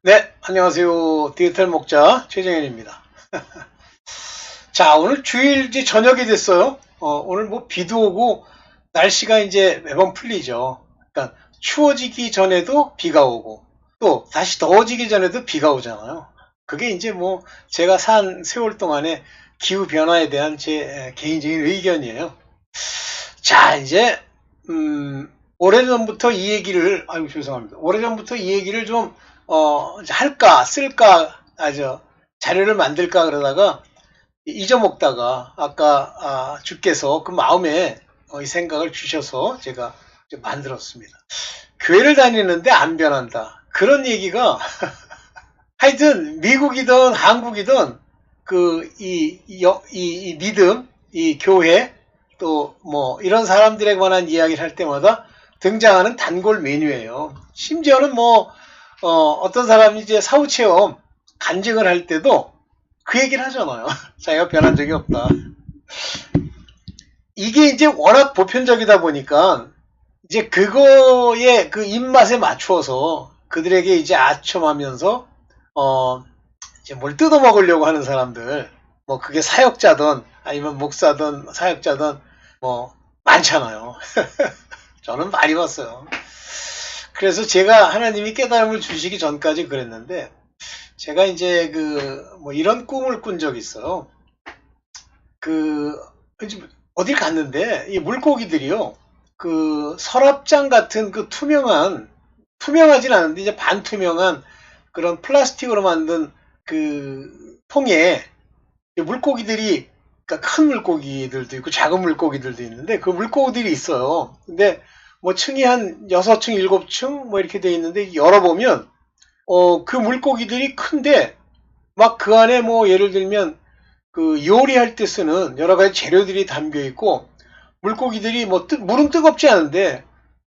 네, 안녕하세요. 디지털 목자 최정현입니다. 자, 오늘 주일이제 저녁이 됐어요. 오늘 뭐 비도 오고 날씨가 이제 매번 풀리죠. 그러니까 추워지기 전에도 비가 오고 또 다시 더워지기 전에도 비가 오잖아요. 그게 이제 뭐 제가 산 세월 동안의 기후 변화에 대한 제 개인적인 의견이에요. 자, 이제 오래전부터 이 얘기를, 아유, 죄송합니다. 오래전부터 이 얘기를 좀, 이제 할까, 쓸까, 자료를 만들까 그러다가 잊어먹다가 아까, 주께서 그 마음에 이 생각을 주셔서 제가 이제 만들었습니다. 교회를 다니는데 안 변한다. 그런 얘기가 하여튼 미국이든 한국이든 이 믿음, 이 교회, 또 뭐 이런 사람들에 관한 이야기를 할 때마다 등장하는 단골 메뉴예요. 심지어는 뭐 어떤 사람이 이제 사후체험 간증을 할 때도 그 얘기를 하잖아요. 자기가 변한 적이 없다. 이게 이제 워낙 보편적이다 보니까 이제 그거에 그 입맛에 맞추어서 그들에게 이제 아첨하면서 이제 뭘 뜯어먹으려고 하는 사람들, 뭐 그게 사역자든 아니면 목사든 사역자든 뭐 많잖아요. 저는 많이 봤어요. 그래서 제가 하나님이 깨달음을 주시기 전까지 그랬는데 제가 이제 뭐 이런 꿈을 꾼 적이 있어요. 어딜 갔는데 이 물고기들이요. 그 서랍장 같은 그 투명하진 않은데 이제 반투명한 그런 플라스틱으로 만든 그 통에 물고기들이, 그러니까 큰 물고기들도 있고 작은 물고기들도 있는데 그 물고기들이 있어요. 근데 뭐 층이 한 6층, 7층 뭐 이렇게 돼 있는데 열어보면 그 물고기들이 큰데 막 그 안에 뭐 예를 들면 그 요리할 때 쓰는 여러 가지 재료들이 담겨 있고 물고기들이 뭐 물은 뜨겁지 않은데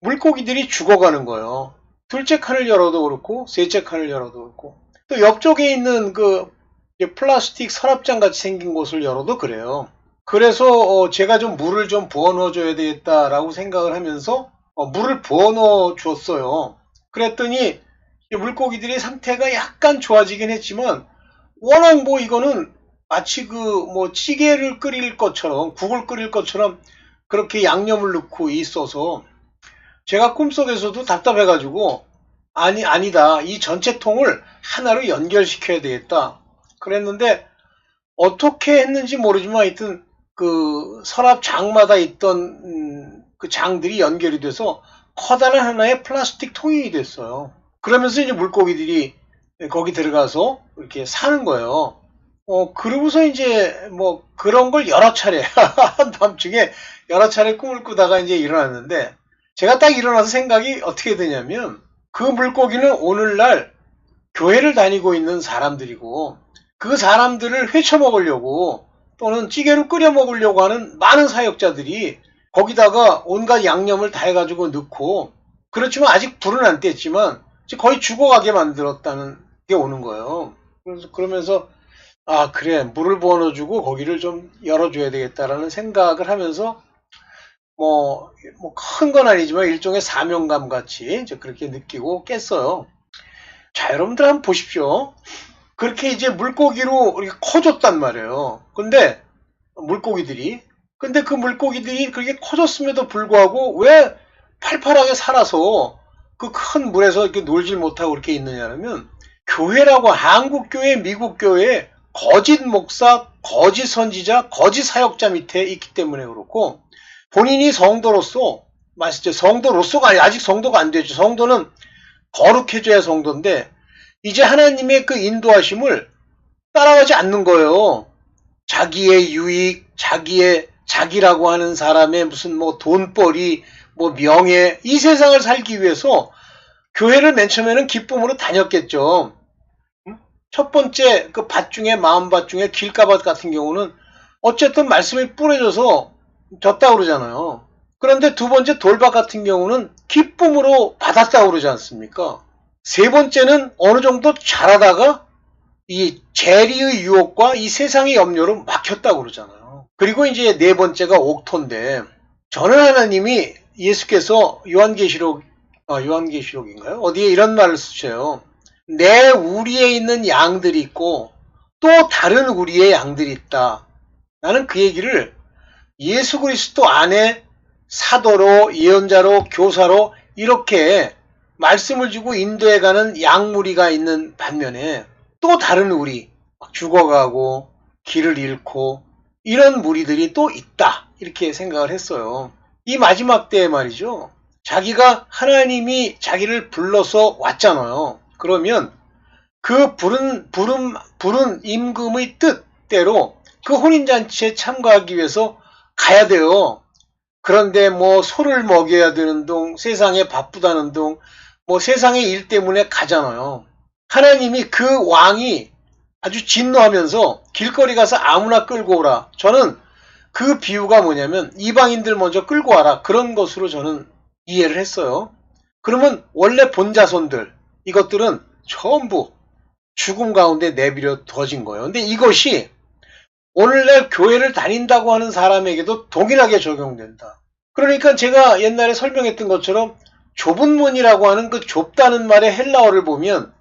물고기들이 죽어가는 거예요. 둘째 칸을 열어도 그렇고 셋째 칸을 열어도 그렇고 또 옆쪽에 있는 그 플라스틱 서랍장 같이 생긴 곳을 열어도 그래요. 그래서 제가 좀 물을 좀 부어 넣어줘야 되겠다라고 생각을 하면서 물을 부어 넣어 줬어요. 그랬더니 물고기들의 상태가 약간 좋아지긴 했지만 워낙 뭐 이거는 마치 그 뭐 찌개를 끓일 것처럼 국을 끓일 것처럼 그렇게 양념을 넣고 있어서 제가 꿈속에서도 답답해가지고 아니다. 이 전체 통을 하나로 연결시켜야 되겠다. 그랬는데 어떻게 했는지 모르지만 하여튼 그 서랍 장마다 있던 그 장들이 연결이 돼서 커다란 하나의 플라스틱 통이 됐어요. 그러면서 이제 물고기들이 거기 들어가서 이렇게 사는 거예요. 그러고서 이제 뭐 그런 걸 여러 차례 한밤중에 여러 차례 꿈을 꾸다가 이제 일어났는데 제가 딱 일어나서 생각이 어떻게 되냐면 그 물고기는 오늘날 교회를 다니고 있는 사람들이고 그 사람들을 회쳐먹으려고 또는 찌개로 끓여 먹으려고 하는 많은 사역자들이 거기다가 온갖 양념을 다 해가지고 넣고 그렇지만 아직 불은 안 뗐지만 거의 죽어가게 만들었다는 게 오는 거예요. 그래서 그러면서 그래 물을 부어 넣어주고 거기를 좀 열어줘야 되겠다라는 생각을 하면서 뭐 큰 건 아니지만 일종의 사명감 같이 이제 그렇게 느끼고 깼어요. 자, 여러분들 한번 보십시오. 그렇게 이제 물고기로 이렇게 커졌단 말이에요. 근데 그 물고기들이 그렇게 커졌음에도 불구하고 왜 팔팔하게 살아서 그 큰 물에서 이렇게 놀질 못하고 그렇게 있느냐면 교회라고 한국교회, 미국교회 거짓 목사, 거짓 선지자, 거짓 사역자 밑에 있기 때문에 그렇고 본인이 성도로서 성도로서가 아니 아직 성도가 안 되죠. 성도는 거룩해져야 성도인데 이제 하나님의 그 인도하심을 따라가지 않는 거예요. 자기의 유익, 자기라고 하는 사람의 무슨 뭐 돈벌이, 뭐 명예, 이 세상을 살기 위해서 교회를 맨 처음에는 기쁨으로 다녔겠죠. 첫 번째 그 밭 중에 마음밭 중에 길가밭 같은 경우는 어쨌든 말씀이 뿌려져서 졌다 그러잖아요. 그런데 두 번째 돌밭 같은 경우는 기쁨으로 받았다 그러지 않습니까? 세 번째는 어느 정도 잘하다가 이 재리의 유혹과 이 세상의 염려로 막혔다 그러잖아요. 그리고 이제 네 번째가 옥토인데 저는 하나님이 예수께서 요한계시록인가요? 어디에 이런 말을 쓰셔요. 내 우리에 있는 양들이 있고 또 다른 우리의 양들이 있다. 나는 그 얘기를 예수 그리스도 안에 사도로, 예언자로, 교사로 이렇게 말씀을 주고 인도해가는 양무리가 있는 반면에 또 다른 우리, 죽어가고 길을 잃고 이런 무리들이 또 있다. 이렇게 생각을 했어요. 이 마지막 때에 말이죠. 자기가 하나님이 자기를 불러서 왔잖아요. 그러면 그 부른 임금의 뜻대로 그 혼인잔치에 참가하기 위해서 가야 돼요. 그런데 뭐 소를 먹여야 되는 둥, 세상에 바쁘다는 둥, 뭐 세상의 일 때문에 가잖아요. 하나님이 그 왕이 아주 진노하면서 길거리 가서 아무나 끌고 오라. 저는 그 비유가 뭐냐면 이방인들 먼저 끌고 와라. 그런 것으로 저는 이해를 했어요. 그러면 원래 본자손들 이것들은 전부 죽음 가운데 내버려 둬진 거예요. 근데 이것이 오늘날 교회를 다닌다고 하는 사람에게도 동일하게 적용된다. 그러니까 제가 옛날에 설명했던 것처럼 좁은 문이라고 하는 그 좁다는 말의 헬라어를 보면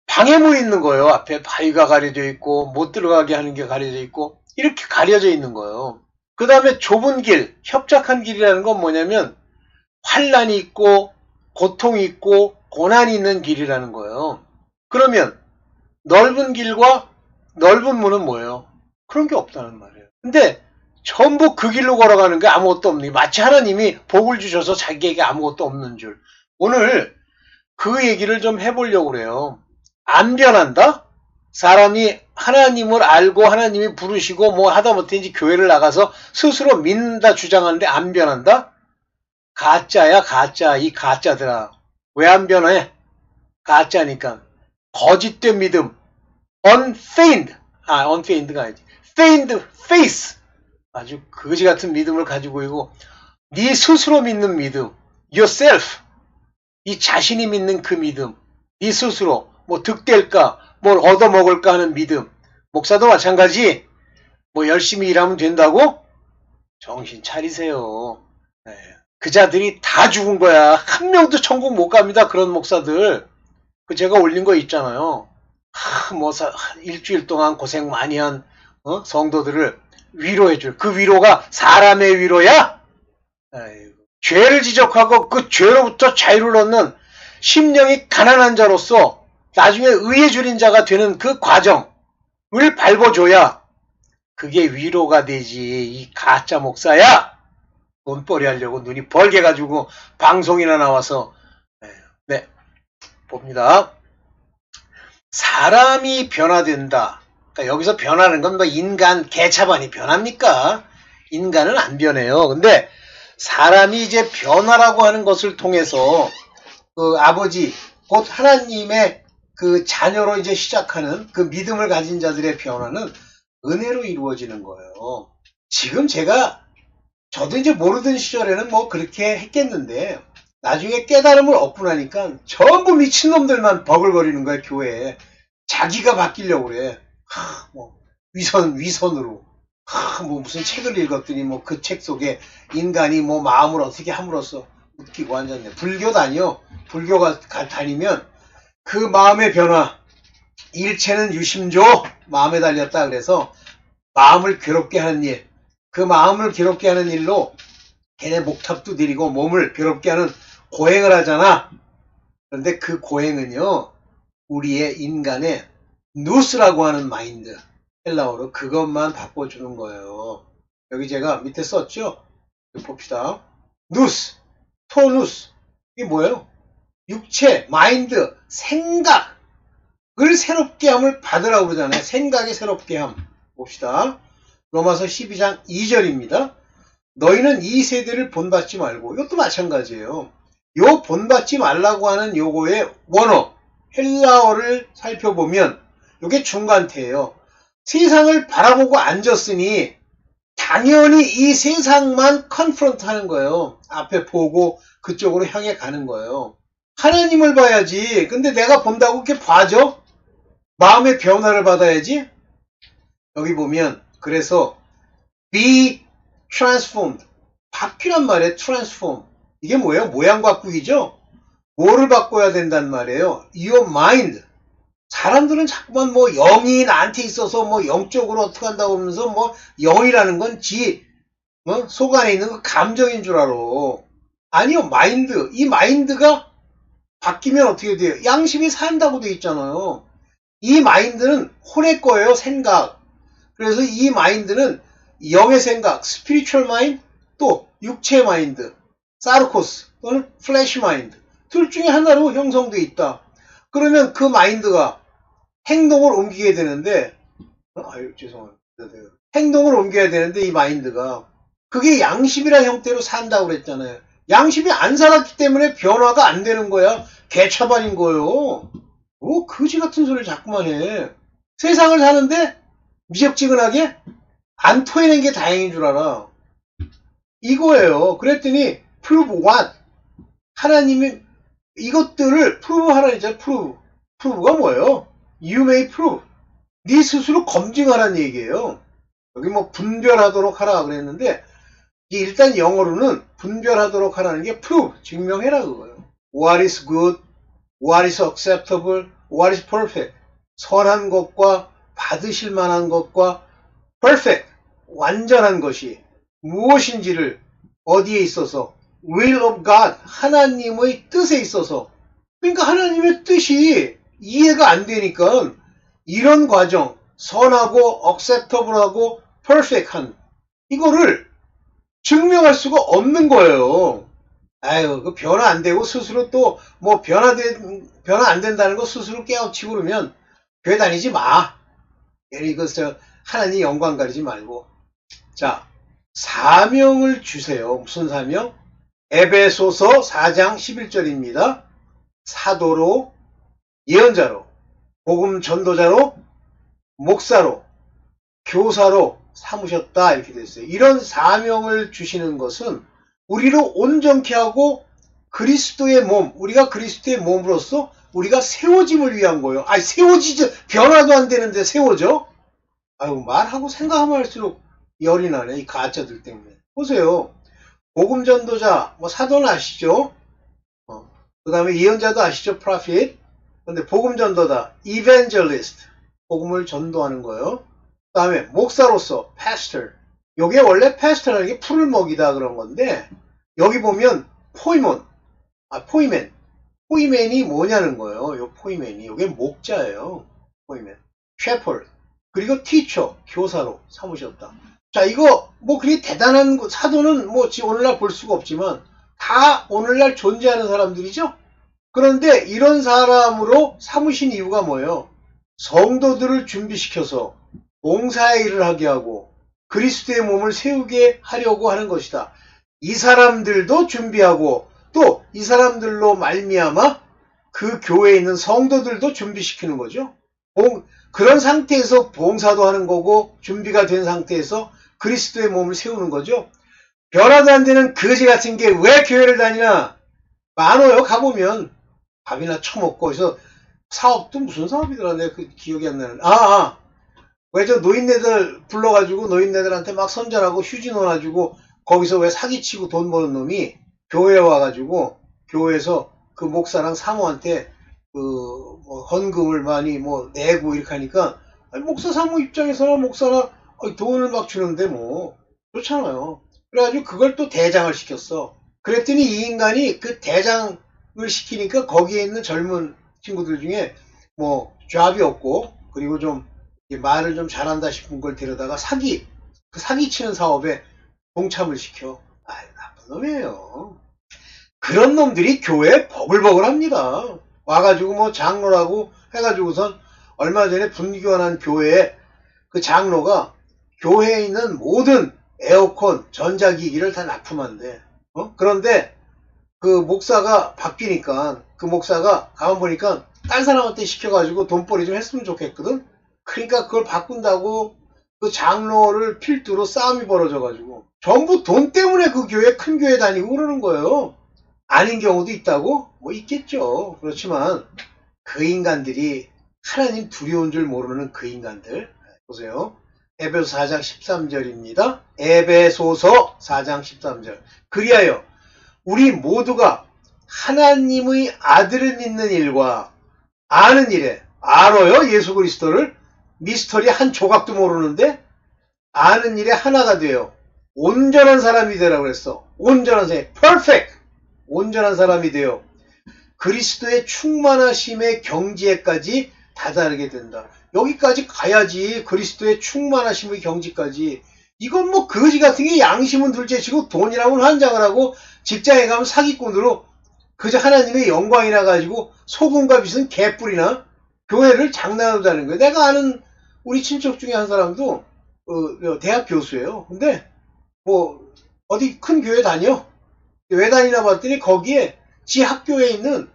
방해물이 있는 거예요. 앞에 바위가 가려져 있고 못 들어가게 하는 게 가려져 있고 이렇게 가려져 있는 거예요. 그 다음에 좁은 길, 협착한 길이라는 건 뭐냐면 환란이 있고 고통이 있고 고난이 있는 길이라는 거예요. 그러면 넓은 길과 넓은 문은 뭐예요? 그런 게 없다는 말이에요. 근데 전부 그 길로 걸어가는 게 아무것도 없는, 마치 하나님이 복을 주셔서 자기에게 아무것도 없는 줄. 오늘 그 얘기를 좀 해보려고 그래요. 안 변한다? 사람이 하나님을 알고 하나님이 부르시고 뭐 하다못해 이제 교회를 나가서 스스로 믿는다 주장하는데 안 변한다? 가짜야 가짜. 이 가짜들아. 왜 안 변해? 가짜니까. 거짓된 믿음. unfeigned가 아니지. feigned faith. 아주 거지 같은 믿음을 가지고 있고 네 스스로 믿는 믿음. yourself. 이 자신이 믿는 그 믿음. 네 스스로 뭐 득될까 뭘 얻어먹을까 하는 믿음. 목사도 마찬가지. 뭐 열심히 일하면 된다고? 정신 차리세요. 네. 그 자들이 다 죽은 거야. 한 명도 천국 못 갑니다. 그런 목사들. 그 제가 올린 거 있잖아요. 일주일 동안 고생 많이 한 성도들을 위로해줄. 그 위로가 사람의 위로야? 아이고. 죄를 지적하고 그 죄로부터 자유를 얻는 심령이 가난한 자로서 나중에 의에 줄인 자가 되는 그 과정을 밟아줘야 그게 위로가 되지. 이 가짜 목사야. 돈벌이 하려고 눈이 벌게 가지고 방송이나 나와서. 네, 봅니다. 사람이 변화된다. 그러니까 여기서 변하는 건 뭐 인간 개차반이 변합니까? 인간은 안 변해요. 근데 사람이 이제 변화라고 하는 것을 통해서 그 아버지 곧 하나님의 그 자녀로 이제 시작하는 그 믿음을 가진 자들의 변화는 은혜로 이루어지는 거예요. 지금 저도 이제 모르던 시절에는 뭐 그렇게 했겠는데 나중에 깨달음을 얻고 나니까 전부 미친놈들만 버글거리는 거야, 교회에. 자기가 바뀌려고 그래. 뭐 위선으로. 뭐 무슨 책을 읽었더니 뭐 그 책 속에 인간이 뭐 마음을 어떻게 함으로써 웃기고 앉았네. 불교 다녀. 불교가 다니면 그 마음의 변화. 일체는 유심조. 마음에 달렸다. 그래서 마음을 괴롭게 하는 일. 그 마음을 괴롭게 하는 일로 걔네 목탑도 드리고 몸을 괴롭게 하는 고행을 하잖아. 그런데 그 고행은요, 우리의 인간의 누스라고 하는 마인드, 헬라어로 그것만 바꿔주는 거예요. 여기 제가 밑에 썼죠? 봅시다. 누스, 토누스. 이게 뭐예요? 육체, 마인드, 생각을 새롭게 함을 받으라고 그러잖아요. 생각이 새롭게 함. 봅시다. 로마서 12장 2절입니다. 너희는 이 세대를 본받지 말고, 이것도 마찬가지예요. 요 본받지 말라고 하는 요거의 원어, 헬라어를 살펴보면 요게 중간태예요. 세상을 바라보고 앉았으니 당연히 이 세상만 컨프런트 하는 거예요. 앞에 보고 그쪽으로 향해 가는 거예요. 하나님을 봐야지. 근데 내가 본다고 그렇게 봐줘? 마음의 변화를 받아야지. 여기 보면 그래서 be transformed. 바뀌란 말이에요. transform. 이게 뭐예요? 모양 바꾸기죠? 뭐를 바꿔야 된단 말이에요? Your mind. 사람들은 자꾸만 뭐 영이 나한테 있어서 뭐 영적으로 어떻게 한다고 하면서 뭐 영이라는 건 속 안에 있는 그 감정인 줄 알아. 아니요, 마인드. 이 마인드가 바뀌면 어떻게 돼요? 양심이 산다고 돼 있잖아요. 이 마인드는 혼의 거예요, 생각. 그래서 이 마인드는 영의 생각, 스피리추얼 마인드, 또 육체 마인드, 사르코스 또는 플래시 마인드. 둘 중에 하나로 형성돼 있다. 그러면 그 마인드가 행동을 옮기게 되는데, 죄송합니다. 행동을 옮겨야 되는데 이 마인드가 그게 양심이라는 형태로 산다고 그랬잖아요. 양심이 안 살았기 때문에 변화가 안 되는 거야. 개차반인 거예요. 거지 같은 소리를 자꾸만 해. 세상을 사는데 미적지근하게 안 토해낸 게 다행인 줄 알아. 이거예요. 그랬더니 prove what? 하나님이 이것들을 prove 하라니까. prove가 뭐예요? You may prove. 네 스스로 검증하라는 얘기예요. 여기 뭐 분별하도록 하라 그랬는데 일단 영어로는 분별하도록 하라는 게 prove, 증명해라 그거예요. What is good, what is acceptable, what is perfect. 선한 것과 받으실 만한 것과 perfect, 완전한 것이 무엇인지를 어디에 있어서 will of God, 하나님의 뜻에 있어서. 그러니까 하나님의 뜻이 이해가 안 되니까 이런 과정, 선하고 acceptable하고 perfect한 이거를 증명할 수가 없는 거예요. 아유, 그 변화 안 되고 스스로 또 뭐 변화 안 된다는 거 스스로 깨우치고 그러면 교회 다니지 마. 이거 하나님 영광 가리지 말고. 자, 사명을 주세요. 무슨 사명? 에베소서 4장 11절입니다. 사도로, 예언자로, 복음 전도자로, 목사로, 교사로 삼으셨다 이렇게 됐어요. 이런 사명을 주시는 것은 우리를 온전케 하고 그리스도의 몸, 우리가 그리스도의 몸으로서 우리가 세워짐을 위한 거예요. 아니 세워지죠. 변화도 안 되는데 세워져? 아유, 말하고 생각하면 할수록 열이 나네. 이 가짜들 때문에. 보세요. 복음 전도자, 뭐 사도는 아시죠? 그 다음에 예언자도 아시죠? prophet. 근데 복음 전도다, evangelist. 복음을 전도하는 거예요. 그 다음에 목사로서 pastor. 요게 원래 pastor라는 게 풀을 먹이다 그런 건데 여기 보면 포이맨. 포이맨이 뭐냐는 거예요. 요 포이맨이. 요게 목자예요. 포이맨. shepherd. 그리고 teacher. 교사로 삼으셨다. 자, 이거 뭐 그리 대단한 사도는 뭐 오늘날 볼 수가 없지만 다 오늘날 존재하는 사람들이죠. 그런데 이런 사람으로 삼으신 이유가 뭐예요? 성도들을 준비시켜서 봉사의 일을 하게 하고 그리스도의 몸을 세우게 하려고 하는 것이다. 이 사람들도 준비하고 또 이 사람들로 말미암아 그 교회에 있는 성도들도 준비시키는 거죠. 그런 상태에서 봉사도 하는 거고 준비가 된 상태에서 그리스도의 몸을 세우는 거죠. 변화도 안 되는 거지 같은 게 왜 교회를 다니나? 많아요. 가보면 밥이나 처먹고 그래서 사업도 무슨 사업이더라. 내가 그 기억이 안 나는. 왜 저 노인네들 불러가지고 노인네들한테 막 선전하고 휴지 넣어가지고 거기서 왜 사기치고 돈 버는 놈이 교회에 와가지고 교회에서 그 목사랑 사모한테 뭐 헌금을 많이 뭐 내고 이렇게 하니까 목사 사모 입장에서는 목사나 돈을 막 주는데 뭐 그렇잖아요. 그래가지고 그걸 또 대장을 시켰어. 그랬더니 이 인간이 그 대장을 시키니까 거기에 있는 젊은 친구들 중에 뭐 잡이 없고 그리고 좀 말을 좀 잘한다 싶은 걸 데려다가 사기치는 사업에 동참을 시켜. 나쁜 놈이에요. 그런 놈들이 교회에 버글버글합니다. 와가지고 뭐 장로라고 해가지고선 얼마 전에 분교환한 교회에 그 장로가 교회에 있는 모든 에어컨, 전자기기를 다 납품한대. 그런데 그 목사가 바뀌니까 그 목사가 가만 보니까 딴 사람한테 시켜가지고 돈벌이 좀 했으면 좋겠거든. 그러니까 그걸 바꾼다고 그 장로를 필두로 싸움이 벌어져가지고 전부 돈 때문에 그 교회 큰 교회 다니고 그러는 거예요. 아닌 경우도 있다고? 뭐 있겠죠. 그렇지만 그 인간들이 하나님 두려운 줄 모르는 그 인간들. 보세요. 에베소서 4장 13절입니다. 에베소서 4장 13절. 그리하여 우리 모두가 하나님의 아들을 믿는 일과 아는 일에 알아요? 예수 그리스도를? 미스터리 한 조각도 모르는데 아는 일에 하나가 돼요. 온전한 사람이 되라고 그랬어. 온전한 사람, perfect. 온전한 사람이 돼요. 그리스도의 충만하심의 경지에까지 다다르게 된다. 여기까지 가야지. 그리스도의 충만하심의 경지까지. 이건 뭐 거지 같은 게 양심은 둘째치고 돈이라면 환장을 하고 직장에 가면 사기꾼으로 그저 하나님의 영광이나 가지고 소금과 빛은 개뿔이나 교회를 장난으로 다는 거예요. 내가 아는 우리 친척 중에 한 사람도 대학 교수예요. 근데 뭐 어디 큰 교회 다녀. 왜 다니나 봤더니 거기에 지 학교에 있는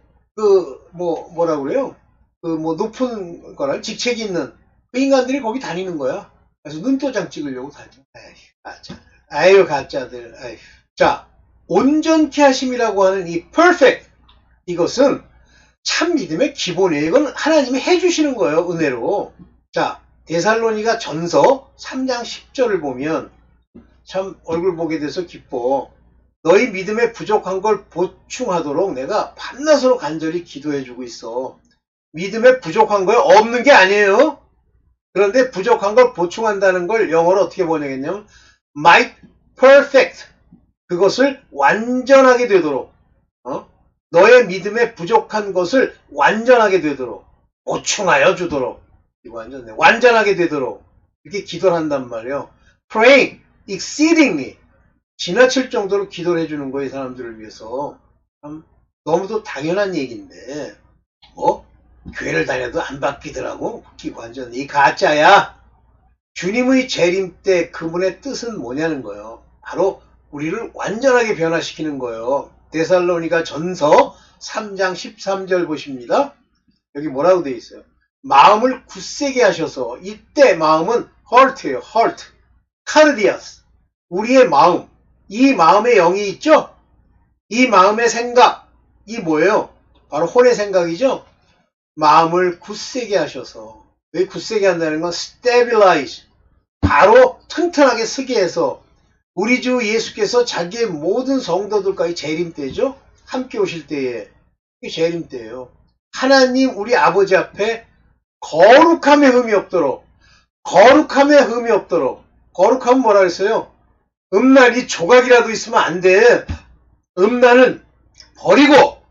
뭐라 그래요? 높은 거라 직책이 있는 그 인간들이 거기 다니는 거야. 그래서 눈도장 찍으려고 다녀. 아휴, 가짜. 아유, 가짜들. 아휴. 자, 온전케 하심이라고 하는 이 perfect. 이것은 참 믿음의 기본이에요. 이건 하나님이 해주시는 거예요. 은혜로. 자, 데살로니가 전서 3장 10절을 보면 참 얼굴 보게 돼서 기뻐. 너희 믿음에 부족한 걸 보충하도록 내가 밤낮으로 간절히 기도해주고 있어. 믿음에 부족한 거에 없는 게 아니에요. 그런데 부족한 걸 보충한다는 걸 영어로 어떻게 번역했냐면 might perfect. 그것을 완전하게 되도록 너의 믿음에 부족한 것을 완전하게 되도록 보충하여 주도록 이거 완전하게 되도록 이렇게 기도를 한단 말이에요. praying exceedingly 지나칠 정도로 기도를 해주는 거예요. 이 사람들을 위해서. 참 너무도 당연한 얘기인데 교회를 다녀도 안 바뀌더라고. 이거 완전 이 가짜야. 주님의 재림 때 그분의 뜻은 뭐냐는 거예요. 바로 우리를 완전하게 변화시키는 거예요. 데살로니가 전서 3장 13절 보십니다. 여기 뭐라고 되어 있어요? 마음을 굳세게 하셔서 이때 마음은 heart예요. heart. 카르디아스. 우리의 마음. 이 마음의 영이 있죠? 이 마음의 생각. 이 뭐예요? 바로 혼의 생각이죠? 마음을 굳세게 하셔서. 왜 굳세게 한다는 건 stabilize. 바로 튼튼하게 서게 해서 우리 주 예수께서 자기의 모든 성도들과의 재림 때죠? 함께 오실 때에. 이게 재림 때예요. 하나님 우리 아버지 앞에 거룩함의 흠이 없도록. 거룩함의 흠이 없도록. 거룩함은 뭐라 그랬어요? 음란이 조각이라도 있으면 안 돼. 음란은 버리고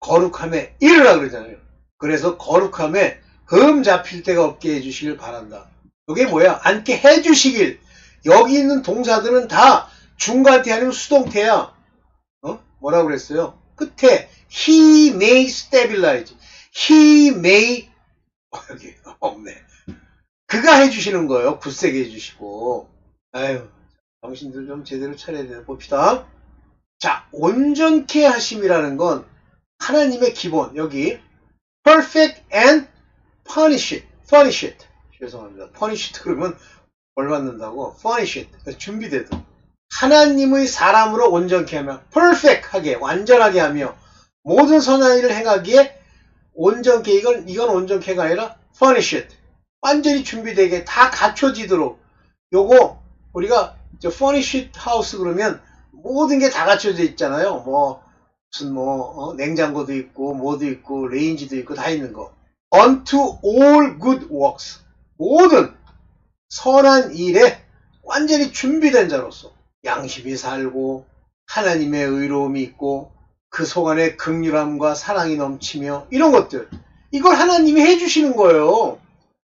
거룩함에 이르라 그러잖아요. 그래서 거룩함에 흠 잡힐 데가 없게 해주시길 바란다. 이게 뭐야? 않게 해주시길. 여기 있는 동사들은 다 중간태 아니면 수동태야. 뭐라고 그랬어요? 끝에 he may stabilize. he may 여기 없네. 그가 해주시는 거예요. 굳세게 해주시고. 아유, 당신들 좀 제대로 차려야 되나 봅시다. 자, 온전케 하심이라는 건 하나님의 기본. 여기 perfect and punish it. furnish it. 죄송합니다. punish it 그러면 벌 받는다고. furnish it. 준비되도록. 하나님의 사람으로 온전케 하며 perfect 하게 완전하게 하며 모든 선한 일을 행하기에 온전케 이건 온전케가 아니라 furnish it. 완전히 준비되게 다 갖춰지도록. 요거 우리가 furnish it house 그러면 모든 게 다 갖춰져 있잖아요. 무슨 냉장고도 있고 뭐도 있고 레인지도 있고 다 있는 거. unto all good works. 모든 선한 일에 완전히 준비된 자로서 양심이 살고 하나님의 의로움이 있고 그 속 안에 긍휼함과 사랑이 넘치며 이런 것들. 이걸 하나님이 해주시는 거예요.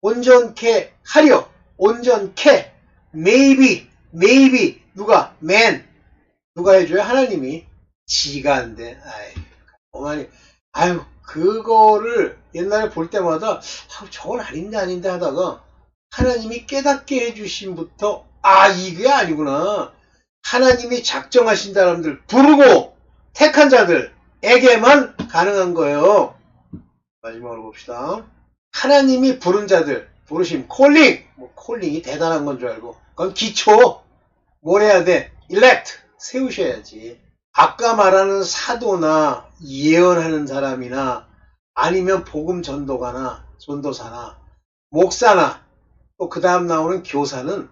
온전케 하려. 온전케. maybe. 누가? man. 누가 해줘요? 하나님이. 지가 안 돼. 아유, 그거를 옛날에 볼 때마다 저건 아닌데 하다가 하나님이 깨닫게 해주심부터 이게 아니구나. 하나님이 작정하신 사람들, 부르고 택한 자들에게만 가능한 거예요. 마지막으로 봅시다. 하나님이 부른 자들, 부르심, 콜링. 콜링이 대단한 건 줄 알고. 그건 기초. 뭘 해야 돼? elect. 세우셔야지. 아까 말하는 사도나 예언하는 사람이나 아니면 복음 전도가나 전도사나 목사나 또 그 다음 나오는 교사는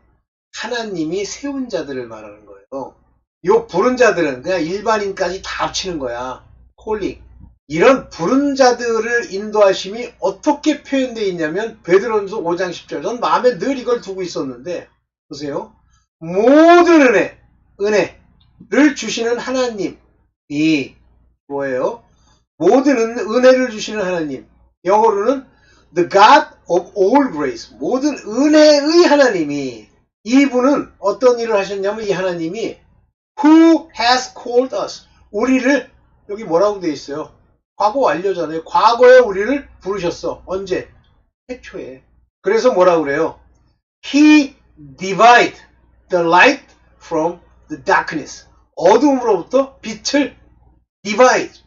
하나님이 세운 자들을 말하는 거예요. 요 부른 자들은 그냥 일반인까지 다 합치는 거야. 콜링. 이런 부른 자들을 인도하심이 어떻게 표현되어 있냐면 베드로전서 5장 10절. 전 마음에 늘 이걸 두고 있었는데 보세요. 모든 은혜를 주시는 하나님이 뭐예요? 모든 은혜를 주시는 하나님. 영어로는 The God of all grace. 모든 은혜의 하나님이, 이분은 어떤 일을 하셨냐면 이 하나님이 Who has called us. 우리를, 여기 뭐라고 되어 있어요? 과거 완료잖아요. 과거에 우리를 부르셨어. 언제? 태초에. 그래서 뭐라고 그래요? He divide the light from the darkness. 어둠으로부터 빛을 divide.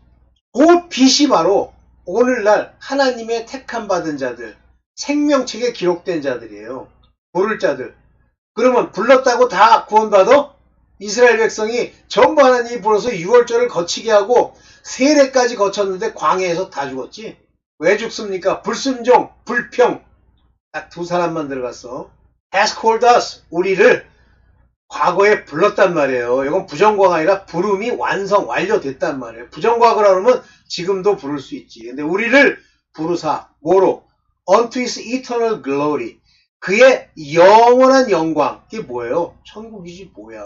그 빛이 바로 오늘날 하나님의 택함 받은 자들, 생명책에 기록된 자들이에요. 부를 자들. 그러면 불렀다고 다 구원받아? 이스라엘 백성이 전부 하나님이 불어서 6월절을 거치게 하고 세례까지 거쳤는데 광야에서 다 죽었지. 왜 죽습니까? 불순종, 불평. 딱 두 사람만 들어갔어. Has called us. 우리를 과거에 불렀단 말이에요. 이건 부정과가 아니라 부름이 완료됐단 말이에요. 부정과거라 그러면 지금도 부를 수 있지. 근데 우리를 부르사 뭐로? Unto his eternal glory. 그의 영원한 영광. 이게 뭐예요? 천국이지 뭐야.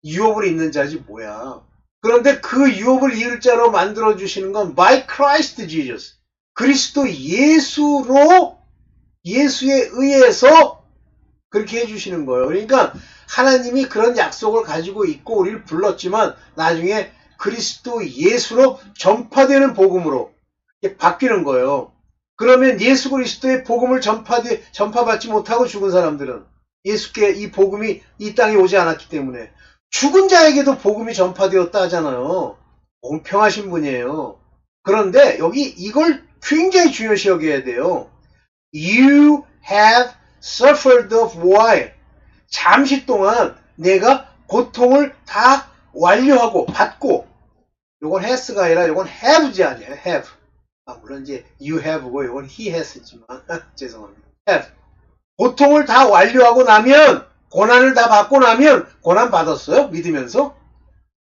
유업을 잇는 자지 뭐야. 그런데 그 유업을 이을 자로 만들어주시는 건 by Christ Jesus. 그리스도 예수로, 예수에 의해서 그렇게 해주시는 거예요. 그러니까 하나님이 그런 약속을 가지고 있고 우리를 불렀지만 나중에 그리스도 예수로 전파되는 복음으로 바뀌는 거예요. 그러면 예수 그리스도의 복음을 전파받지 못하고 죽은 사람들은 예수께 이 복음이 이 땅에 오지 않았기 때문에 죽은 자에게도 복음이 전파되었다 하잖아요. 공평하신 분이에요. 그런데 여기 이걸 굉장히 중요시 여겨야 돼요. You have suffered a while. 잠시 동안 내가 고통을 다 완료하고 받고, 요건 has가 아니라 요건 have지 아니에요. have. 물론 이제 you have고 요건 he has지만 죄송합니다. have. 고통을 다 완료하고 나면, 고난을 다 받고 나면, 고난 받았어요? 믿으면서?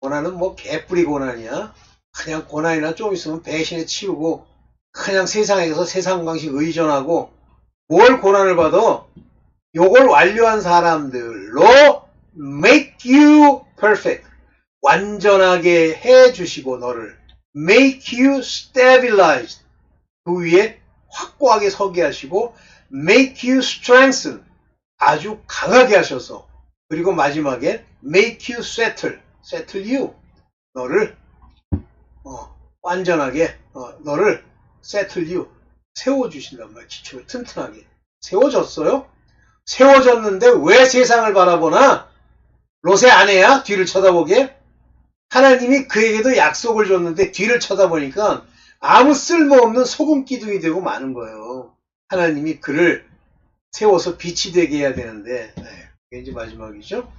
고난은 뭐 개뿌리 고난이야. 그냥 고난이나 좀 있으면 배신에 치우고 그냥 세상에서 세상 방식 의존하고 뭘 고난을 받아? 요걸 완료한 사람들로 make you perfect. 완전하게 해주시고 너를 make you stabilized. 그 위에 확고하게 서게 하시고 make you strengthen. 아주 강하게 하셔서 그리고 마지막에 make you settle. settle you. 너를 완전하게 너를 settle you. 세워주신단 말이야. 기초를 튼튼하게. 세워졌어요? 세워졌는데 왜 세상을 바라보나? 롯의 아내야? 뒤를 쳐다보게? 하나님이 그에게도 약속을 줬는데 뒤를 쳐다보니까 아무 쓸모없는 소금 기둥이 되고 마는 거예요. 하나님이 그를 세워서 빛이 되게 해야 되는데, 이게 이제 마지막이죠?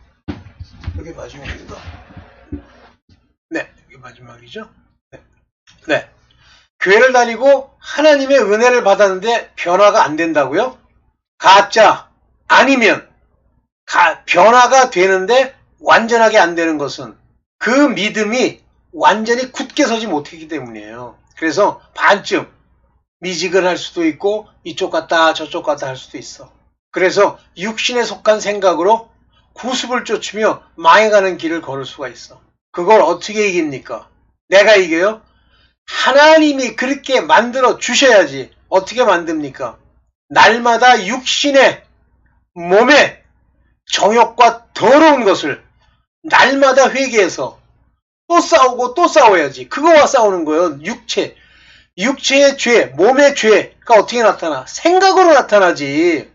이게 마지막입니다. 네, 이게 마지막이죠? 네. 교회를 다니고 하나님의 은혜를 받았는데 변화가 안 된다고요? 가짜 아니면 변화가 되는데 완전하게 안 되는 것은 그 믿음이 완전히 굳게 서지 못했기 때문이에요. 그래서 반쯤 미지근할 수도 있고 이쪽 갔다 저쪽 갔다 할 수도 있어. 그래서 육신에 속한 생각으로 구습을 쫓으며 망해가는 길을 걸을 수가 있어. 그걸 어떻게 이깁니까? 내가 이겨요? 하나님이 그렇게 만들어 주셔야지. 어떻게 만듭니까? 날마다 육신의 몸에 정욕과 더러운 것을 날마다 회개해서 또 싸우고 또 싸워야지. 그거와 싸우는 거예요. 육체의 죄, 몸의 죄가 어떻게 나타나? 생각으로 나타나지.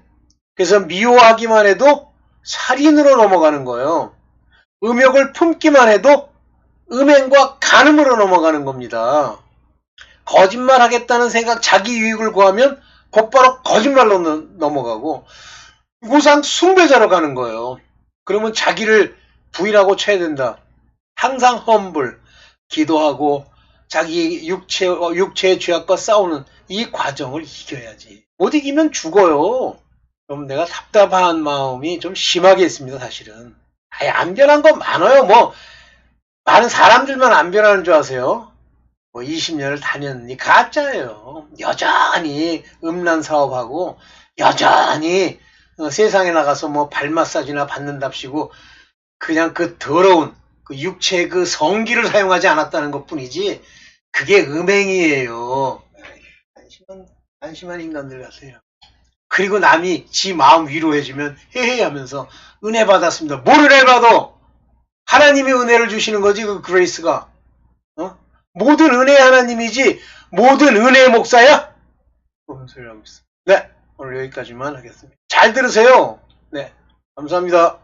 그래서 미워하기만 해도 살인으로 넘어가는 거예요. 음욕을 품기만 해도 음행과 간음으로 넘어가는 겁니다. 거짓말 하겠다는 생각, 자기 유익을 구하면 곧바로 거짓말로 넘어가고 우상 숭배자로 가는 거예요. 그러면 자기를 부인하고 쳐야 된다. 항상 험불, 기도하고 자기 육체의 죄악과 싸우는 이 과정을 이겨야지. 못 이기면 죽어요. 좀 내가 답답한 마음이 좀 심하게 있습니다, 사실은. 안 변한 거 많아요. 뭐 많은 사람들만 안 변하는 줄 아세요? 20년을 다녔니 가짜예요. 여전히 음란 사업하고 여전히 세상에 나가서 뭐 발 마사지나 받는답시고 그냥 그 더러운 그 육체의 그 성기를 사용하지 않았다는 것뿐이지 그게 음행이에요. 안심한 인간들 같아요. 그리고 남이 지 마음 위로해주면 헤헤 하면서 은혜 받았습니다. 뭘 은혜 받아? 하나님이 은혜를 주시는 거지 그 그레이스가. 모든 은혜 하나님이지 모든 은혜의 목사야? 무슨 소리 하고 있어. 네, 오늘 여기까지만 하겠습니다. 잘 들으세요. 네, 감사합니다.